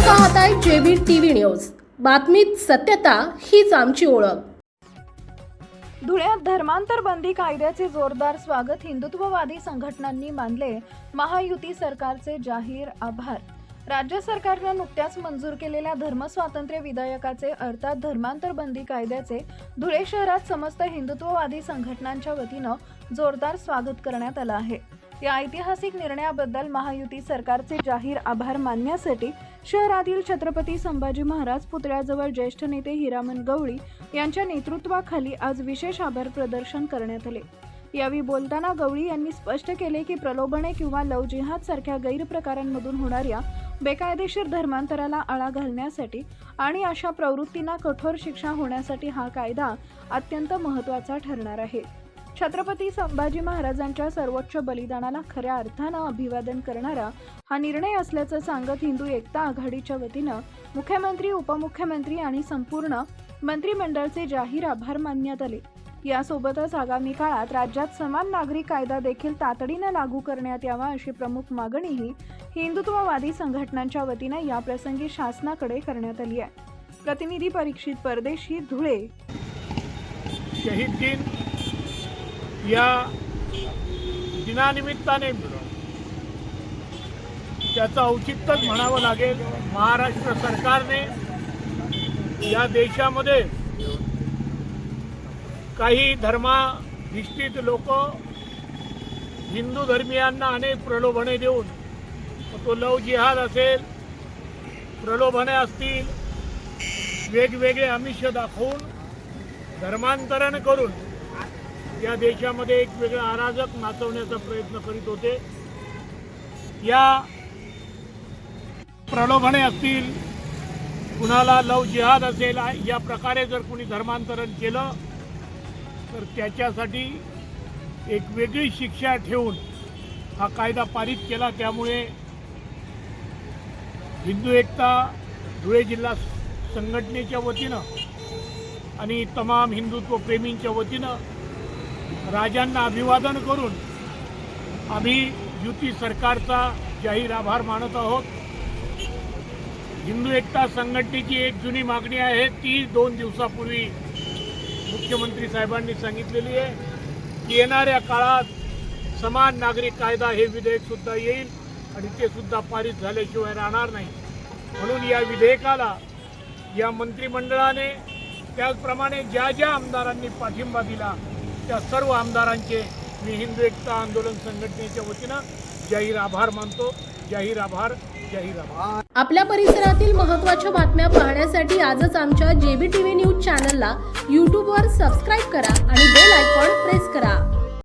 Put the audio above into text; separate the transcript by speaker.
Speaker 1: पाहताय JB TV news. बातमीत सत्यता हीच आमची ओळख।
Speaker 2: धुळ्यात धर्मांतर बंदी कायद्याचे जोरदार स्वागत। हिंदुत्ववादी संघटनांनी मानले महायुती सरकारचे जाहीर आभार। राज्य सरकारने नुकत्याच मंजूर केलेल्या धर्मस्वातंत्र्य विधेयकाचे अर्थात धर्मांतर बंदी कायद्याचे धुळे शहरात समस्त हिंदुत्ववादी संघटनांच्या वतीने जोरदार स्वागत करण्यात आले आहे। या ऐतिहासिक निर्णयाबद्दल महायुती सरकारचे जाहीर आभार मानण्यासाठी शहरातील छत्रपती संभाजी महाराज पुतळ्याजवळ ज्येष्ठ नेते हिरामन गवळी यांच्या नेतृत्वाखाली आज विशेष आभार प्रदर्शन करण्यात आले। यावेळी बोलताना गवळी यांनी स्पष्ट केले की प्रलोभने किंवा लव जिहाद सारख्या गैरप्रकारांमधून होणाऱ्या बेकायदेशीर धर्मांतराला आळा घालण्यासाठी आणि अशा प्रवृत्तींना कठोर शिक्षा होण्यासाठी हा कायदा अत्यंत महत्त्वाचा ठरणार आहे। छत्रपती संभाजी महाराजांच्या सर्वोच्च बलिदानाला खऱ्या अर्थाने अभिवादन करणारा हा निर्णय असल्याचं सांगत हिंदू एकता आघाडीच्या वतीने मुख्यमंत्री, उपमुख्यमंत्री आणि संपूर्ण मंत्रिमंडळाचे जाहीर आभार मानण्यात आले। यासोबतच आगामी काळात राज्यात समान नागरिक कायदा देखील तातडीने लागू करण्यात यावा अशी प्रमुख मागणीही हिंदुत्ववादी संघटनांच्या वतीने या प्रसंगी शासनाकडे करण्यात आली आहे। प्रतिनिधी परीक्षित परदेशी, धुळे।
Speaker 3: शहीद दिन या दिनानिमित्ताने त्याचं औचित्यच म्हणावं लागेल। महाराष्ट्र सरकारने या देशामध्ये काही धर्माधिष्ठित लोक हिंदू धर्मीयांना अनेक प्रलोभने देऊन, तो लव जिहाद असेल, प्रलोभने असतील, वेगवेगळे आमिष दाखवून धर्मांतरण करून या देशामध्ये एक वेगळा अराजक नाचवण्याचा प्रयत्न करीत होते। या प्रलोभने असतील, कुणाला लव जिहाद असेल, या प्रकारे जर कुणी धर्मांतरण केलं तर त्याच्यासाठी एक वेगळी शिक्षा ठेवून हा कायदा पारित केला। त्यामुळे हिंदू एकता धुळे जिल्हा संघटनेच्या वतीनं आणि तमाम हिंदुत्व प्रेमींच्या वतीनं राजांना अभिवादन करून आम्ही युती सरकारचा जाहीर आभार मानत आहोत। हिंदू एकता संघटनेची एक जुनी मागणी आहे, ती 2 दिवसापूर्वी मुख्यमंत्री साहेबांनी सांगितलेली आहे की येणाऱ्या काळात समान नागरिक कायदा हे विधेयक सुद्धा येईल आणि ते सुद्धा पारित झाल्याशिवाय राहणार नाही। म्हणून या विधेयकाला या मंत्रिमंडळाने, त्याचप्रमाणे ज्या ज्या आमदारांनी पाठिंबा दिला त्या सर्व आमदारांचे मी हिंदू एकता आंदोलन संघटनेच्या वतीनं जाहीर आभार मानतो। जाहीर आभार, जाहीर आभार।
Speaker 1: आपल्या परिसरातील महत्त्वाच्या बातम्या पाहण्यासाठी आजच आमच्या जेबी टीव्ही न्यूज चॅनलला YouTube वर सबस्क्राईब करा आणि बेल आयकॉन प्रेस करा।